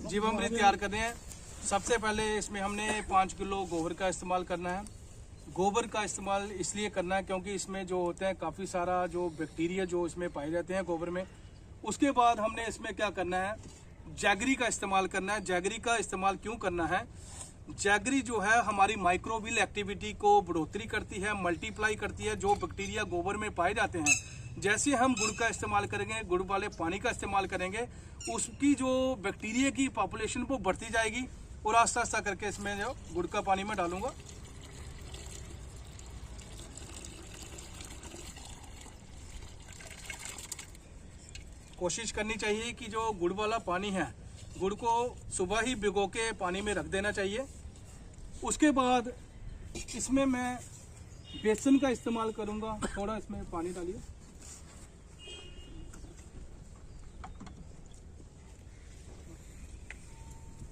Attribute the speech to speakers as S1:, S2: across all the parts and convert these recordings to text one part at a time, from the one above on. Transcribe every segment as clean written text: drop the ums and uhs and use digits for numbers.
S1: जीवामृत तैयार कर रहे हैं। सबसे पहले इसमें हमने 5 किलो गोबर का इस्तेमाल करना है। गोबर का इस्तेमाल इसलिए करना है क्योंकि इसमें जो होते हैं काफ़ी सारा जो बैक्टीरिया जो इसमें पाए जाते हैं गोबर में। उसके बाद हमने इसमें क्या करना है, जैगरी का इस्तेमाल करना है। जैगरी का इस्तेमाल क्यों करना है, जैगरी जो है हमारी माइक्रोबियल एक्टिविटी को बढ़ोतरी करती है, मल्टीप्लाई करती है। जो बैक्टीरिया गोबर में पाए जाते हैं, जैसे हम गुड़ का इस्तेमाल करेंगे, गुड़ वाले पानी का इस्तेमाल करेंगे, उसकी जो बैक्टीरिया की पॉपुलेशन वो बढ़ती जाएगी। और आस्ता आस्ता करके इसमें जो गुड़ का पानी में डालूंगा। कोशिश करनी चाहिए कि जो गुड़ वाला पानी है, गुड़ को सुबह ही भिगो के पानी में रख देना चाहिए। उसके बाद इसमें मैं बेसन का इस्तेमाल करूंगा। थोड़ा इसमें पानी डालिए।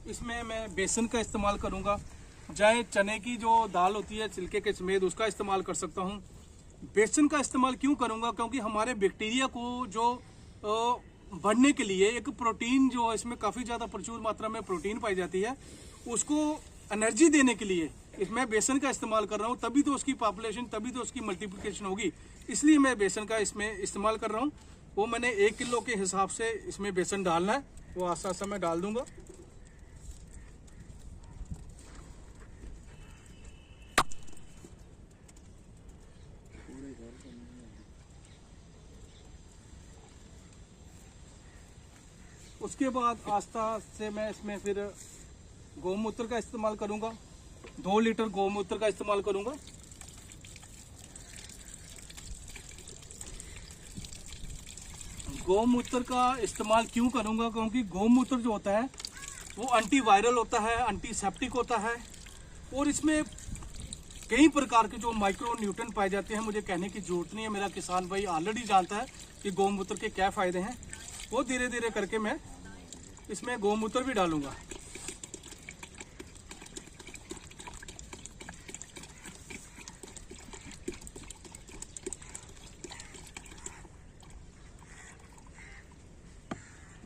S1: इसमें मैं बेसन का इस्तेमाल करूंगा। चाहे चने की जो दाल होती है छिलके के समेत, उसका इस्तेमाल कर सकता हूं। बेसन का इस्तेमाल क्यों करूंगा, क्योंकि हमारे बैक्टीरिया को जो बढ़ने के लिए एक प्रोटीन जो इसमें काफ़ी ज़्यादा प्रचुर मात्रा में प्रोटीन पाई जाती है, उसको एनर्जी देने के लिए इसमें बेसन का इस्तेमाल कर रहा हूँ। तभी तो उसकी पॉपुलेशन, तभी तो उसकी मल्टीप्लिकेशन होगी। इसलिए मैं बेसन का इसमें इस्तेमाल कर रहा हूँ। वो मैंने 1 किलो के हिसाब से इसमें बेसन डालना है, वो आस्ता आस्ता मैं डाल दूंगा। उसके बाद आस्था से मैं इसमें फिर गौमूत्र का इस्तेमाल करूंगा। 2 लीटर गौमूत्र का इस्तेमाल करूंगा। गौमूत्र का इस्तेमाल क्यों करूंगा, क्योंकि गौमूत्र जो होता है वो एंटीवायरल होता है, एंटीसेप्टिक होता है, और इसमें कई प्रकार के जो माइक्रो न्यूट्रन पाए जाते हैं। मुझे कहने की जरूरत नहीं है, मेरा किसान भाई ऑलरेडी जानता है कि गौमूत्र के क्या फायदे हैं। वो धीरे धीरे करके मैं इसमें गौमूत्र भी डालूंगा।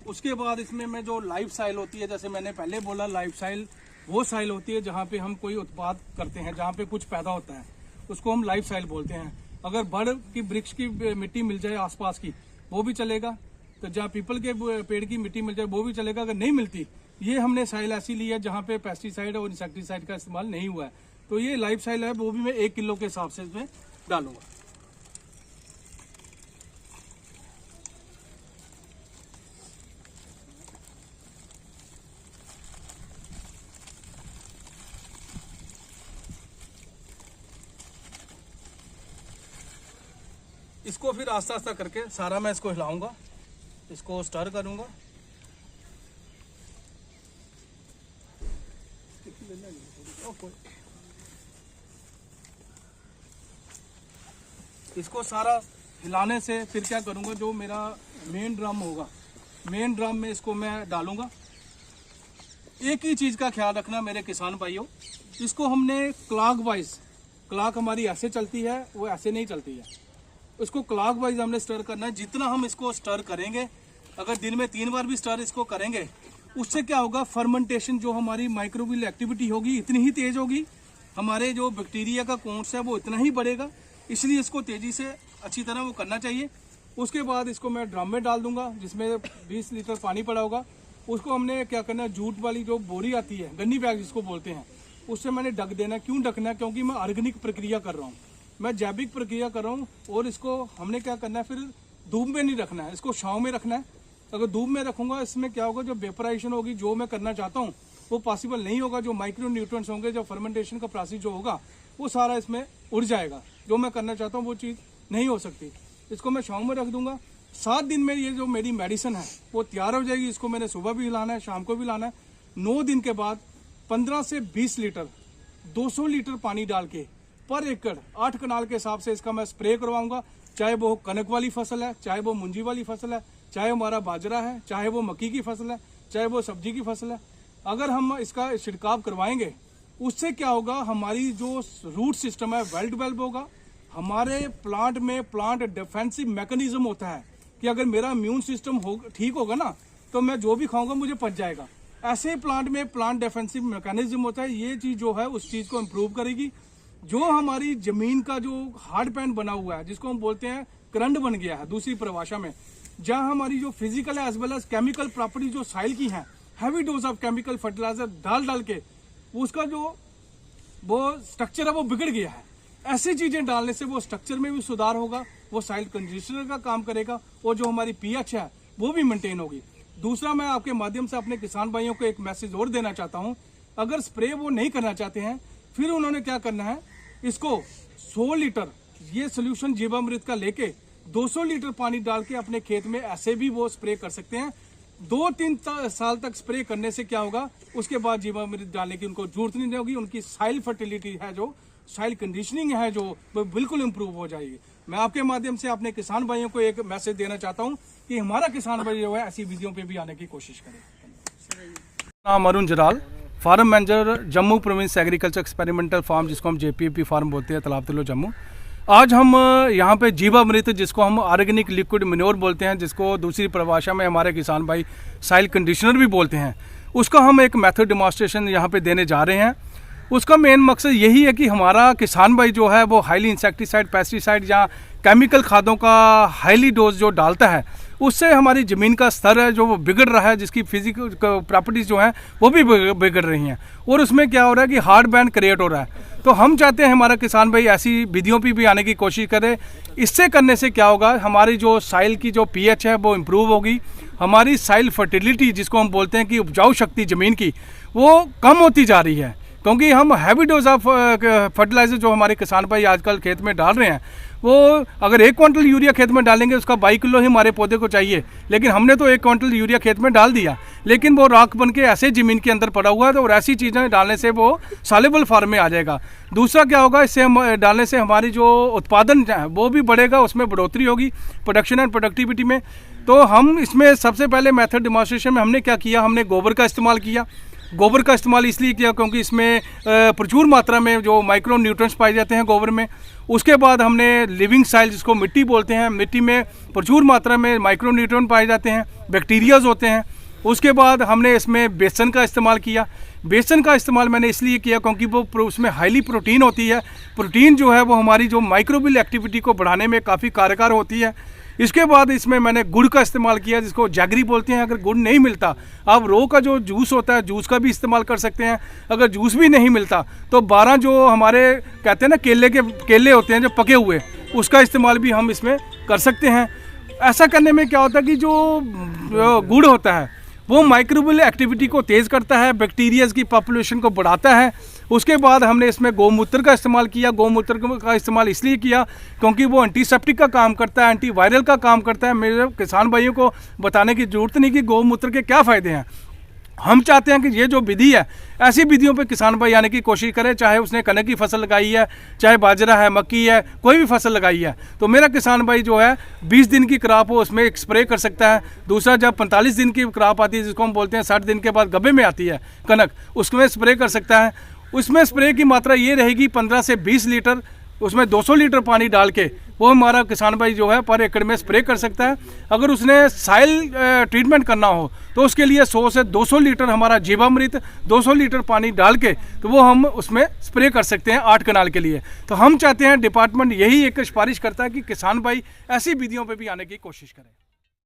S1: उसके बाद इसमें मैं जो लाइफ साइल होती है, जैसे मैंने पहले बोला, लाइफ साइल वो साइल होती है जहाँ पे हम कोई उत्पाद करते हैं, जहाँ पे कुछ पैदा होता है, उसको हम लाइफ साइल बोलते हैं। अगर बड़ की वृक्ष की मिट्टी मिल जाए आसपास की, वो भी चलेगा। तो जहाँ पीपल के पेड़ की मिट्टी मिल जाए वो भी चलेगा। अगर नहीं मिलती, ये हमने साइल ऐसी ली है जहाँ पे पेस्टिसाइड और इंसेक्टिसाइड का इस्तेमाल नहीं हुआ है, तो ये लाइफ साइल है, वो भी मैं 1 किलो के हिसाब से इसमें डालूंगा। इसको फिर आस्ता आस्ता करके सारा मैं इसको हिलाऊंगा, इसको स्टर करूंगा। इसको सारा हिलाने से फिर क्या करूंगा, जो मेरा मेन ड्रम होगा, मेन ड्रम में इसको मैं डालूंगा। एक ही चीज का ख्याल रखना मेरे किसान भाइयों, इसको हमने क्लॉक वाइज, क्लॉक हमारी ऐसे चलती है, वो ऐसे नहीं चलती है, इसको क्लॉक वाइज हमने स्टर करना है। जितना हम इसको स्टर करेंगे, अगर दिन में 3 बार भी स्टर इसको करेंगे, उससे क्या होगा, फर्मेंटेशन जो हमारी माइक्रोबियल एक्टिविटी होगी इतनी ही तेज होगी, हमारे जो बैक्टीरिया का काउंट्स है वो इतना ही बढ़ेगा। इसलिए इसको तेजी से अच्छी तरह वो करना चाहिए। उसके बाद इसको मैं ड्रम में डाल दूंगा, जिसमें 20 लीटर पानी पड़ा होगा। उसको हमने क्या करना है, जूट वाली जो बोरी आती है, गन्नी बैग जिसको बोलते हैं, उससे मैंने ढक देना। क्यों ढकना है, क्योंकि मैं ऑर्गेनिक प्रक्रिया कर रहा हूँ, मैं जैविक प्रक्रिया कर रहा हूँ। और इसको हमने क्या करना है, फिर धूप में नहीं रखना है, इसको छांव में रखना है। अगर धूप में रखूंगा, इसमें क्या होगा, जो वेपराइजेशन होगी, जो मैं करना चाहता हूँ वो पॉसिबल नहीं होगा। जो माइक्रो न्यूट्रिएंट्स होंगे, जो फर्मेंटेशन का प्रोसेस जो होगा, वो सारा इसमें उड़ जाएगा। जो मैं करना चाहता हूँ वो चीज़ नहीं हो सकती। इसको मैं छांव में रख दूंगा। 7 दिन में ये जो मेरी मेडिसिन है वो तैयार हो जाएगी। इसको मैंने सुबह भी लाना है, शाम को भी लाना है। 9 दिन के बाद 15 से 20 लीटर 200 लीटर पानी डाल के पर एकड़ 8 कनाल के हिसाब से इसका मैं स्प्रे करवाऊंगा। चाहे वो कनक वाली फसल है, चाहे वो मुंजी वाली फसल है, चाहे हमारा बाजरा है, चाहे वो मक्की की फसल है, चाहे वो सब्जी की फसल है। अगर हम इसका छिड़काव करवाएंगे, उससे क्या होगा, हमारी जो रूट सिस्टम है वेल डेवलप होगा। हमारे प्लांट में प्लांट डिफेंसिव मैकेनिज्म होता है कि अगर मेरा इम्यून सिस्टम ठीक होगा ना, तो मैं जो भी खाऊंगा मुझे पच जाएगा। ऐसे प्लांट में प्लांट डिफेंसिव मैकेनिज्म होता है, ये चीज़ जो है उस चीज़ को इम्प्रूव करेगी। जो हमारी ज़मीन का जो हार्ड पैन बना हुआ है, जिसको हम बोलते हैं करंट बन गया है दूसरी परिभाषा में, जहाँ हमारी जो physical as well as chemical property जो साइल की हैं, heavy dose of chemical fertiliser डाल के उसका जो वो स्ट्रक्चर है वो बिगड़ गया है। ऐसी चीज़ें डालने से वो स्ट्रक्चर में भी सुधार होगा, वो साइल कंडीशनर का काम करेगा और जो हमारी पीएच है वो भी मेंटेन होगी। दूसरा, मैं आपके माध्यम से अपने किसान भाइयों को एक मैसेज और देना चाहता हूँ। अगर स्प्रे वो नहीं करना चाहते हैं, फिर उन्होंने क्या करना है, इसको 100 लीटर ये सोल्यूशन जीवामृत का लेके 200 लीटर पानी डाल के अपने खेत में ऐसे भी वो स्प्रे कर सकते हैं। 2-3 साल तक स्प्रे करने से क्या होगा, उसके बाद जीवामृत डालने की उनको जरूरत नहीं होगी। उनकी साइल फर्टिलिटी है, जो साइल कंडीशनिंग है, जो वो बिल्कुल इंप्रूव हो जाएगी। मैं आपके माध्यम से अपने किसान भाइयों को एक मैसेज देना चाहता हूं कि हमारा किसान भाई जो है ऐसी विधियों पे भी आने की कोशिश करें। नाम Arun Jaral, farm manager, Jammu province agriculture experimental farm, जिसको हम JPMP फार्म बोलते हैं, तालाब तिलो जम्मू। आज हम यहाँ पे जीवामृत, जिसको हम ऑर्गेनिक लिक्विड मैन्योर बोलते हैं, जिसको दूसरी परिभाषा में हमारे किसान भाई साइल कंडीशनर भी बोलते हैं, उसका हम एक मेथड डेमोन्स्ट्रेशन यहाँ पे देने जा रहे हैं। उसका मेन मकसद यही है कि हमारा किसान भाई जो है वो हाईली इंसेक्टिसाइड, पेस्टिसाइड या केमिकल खादों का हाईली डोज जो डालता है, उससे हमारी ज़मीन का स्तर है जो वो बिगड़ रहा है, जिसकी फिजिकल प्रॉपर्टीज़ जो हैं वो भी बिगड़ रही हैं, और उसमें क्या हो रहा है कि हार्ड बैंड क्रिएट हो रहा है। तो हम चाहते हैं हमारा किसान भाई ऐसी विधियों पे भी आने की कोशिश करे। इससे करने से क्या होगा, हमारी जो साइल की जो पीएच है वो इम्प्रूव होगी, हमारी साइल फर्टिलिटी, जिसको हम बोलते हैं कि उपजाऊ शक्ति ज़मीन की, वो कम होती जा रही है। क्योंकि हम हैवी डोज ऑफ फर्टिलाइजर जो हमारे किसान भाई आजकल खेत में डाल रहे हैं, वो अगर 1 क्विंटल यूरिया खेत में डालेंगे, उसका 22 किलो ही हमारे पौधे को चाहिए, लेकिन हमने तो 1 क्विंटल यूरिया खेत में डाल दिया, लेकिन वो राख बन के ऐसे ज़मीन के अंदर पड़ा हुआ है। तो और ऐसी चीज़ें डालने से वो सॉल्युबल फॉर्म में आ जाएगा। दूसरा क्या होगा, इससे हम डालने से हमारी जो उत्पादन है वो भी बढ़ेगा, उसमें बढ़ोतरी होगी प्रोडक्शन एंड प्रोडक्टिविटी में। तो हम इसमें सबसे पहले मेथड डेमोन्स्ट्रेशन में हमने क्या किया, हमने गोबर का इस्तेमाल किया। गोबर का इस्तेमाल इसलिए किया क्योंकि इसमें प्रचुर मात्रा में जो माइक्रो न्यूट्रिएंट्स पाए जाते हैं गोबर में। उसके बाद हमने लिविंग साइल, जिसको मिट्टी बोलते हैं, मिट्टी में प्रचुर मात्रा में माइक्रो न्यूट्रिएंट पाए जाते हैं, बैक्टीरियाज होते हैं। उसके बाद हमने इसमें बेसन का इस्तेमाल किया। बेसन का इस्तेमाल मैंने इसलिए किया क्योंकि वो उसमें हाईली प्रोटीन होती है। प्रोटीन जो है वो हमारी जो माइक्रोबियल एक्टिविटी को बढ़ाने में काफ़ी कारगर होती है। इसके बाद इसमें मैंने गुड़ का इस्तेमाल किया, जिसको जैगरी बोलते हैं। अगर गुड़ नहीं मिलता, आप रो का जो जूस होता है, जूस का भी इस्तेमाल कर सकते हैं। अगर जूस भी नहीं मिलता तो 12 जो हमारे कहते हैं ना केले होते हैं जो पके हुए, उसका इस्तेमाल भी हम इसमें कर सकते हैं। ऐसा करने में क्या होता है कि जो गुड़ होता है वो माइक्रोबियल एक्टिविटी को तेज़ करता है, बैक्टीरियाज की पॉपुलेशन को बढ़ाता है। उसके बाद हमने इसमें गौमूत्र का इस्तेमाल किया। गौमूत्र का इस्तेमाल इसलिए किया क्योंकि वो एंटीसेप्टिक का काम करता है, एंटीवायरल का काम करता है। मेरे किसान भाइयों को बताने की ज़रूरत नहीं कि गौमूत्र के क्या फ़ायदे हैं। हम चाहते हैं कि ये जो विधि है, ऐसी विधियों पे किसान भाई आने की कोशिश करे, चाहे उसने कनक की फसल लगाई है, चाहे बाजरा है, मक्की है, कोई भी फसल लगाई है। तो मेरा किसान भाई जो है 20 दिन की क्रॉप हो, उसमें एक स्प्रे कर सकता है। दूसरा, जब 45 दिन की क्रॉप आती है, जिसको हम बोलते हैं 60 दिन के बाद गब्बे में आती है कनक, उसमें स्प्रे कर सकता है। उसमें स्प्रे की मात्रा ये रहेगी 15 से 20 लीटर, उसमें 200 लीटर पानी डाल के वो हमारा किसान भाई जो है पर एकड़ में स्प्रे कर सकता है। अगर उसने साइल ट्रीटमेंट करना हो तो उसके लिए 100 से 200 लीटर हमारा जीवामृत 200 लीटर पानी डाल के तो वो हम उसमें स्प्रे कर सकते हैं 8 कनाल के लिए। तो हम चाहते हैं, डिपार्टमेंट यही एक सिफारिश करता है कि किसान भाई ऐसी विधियों पे भी आने की कोशिश करें।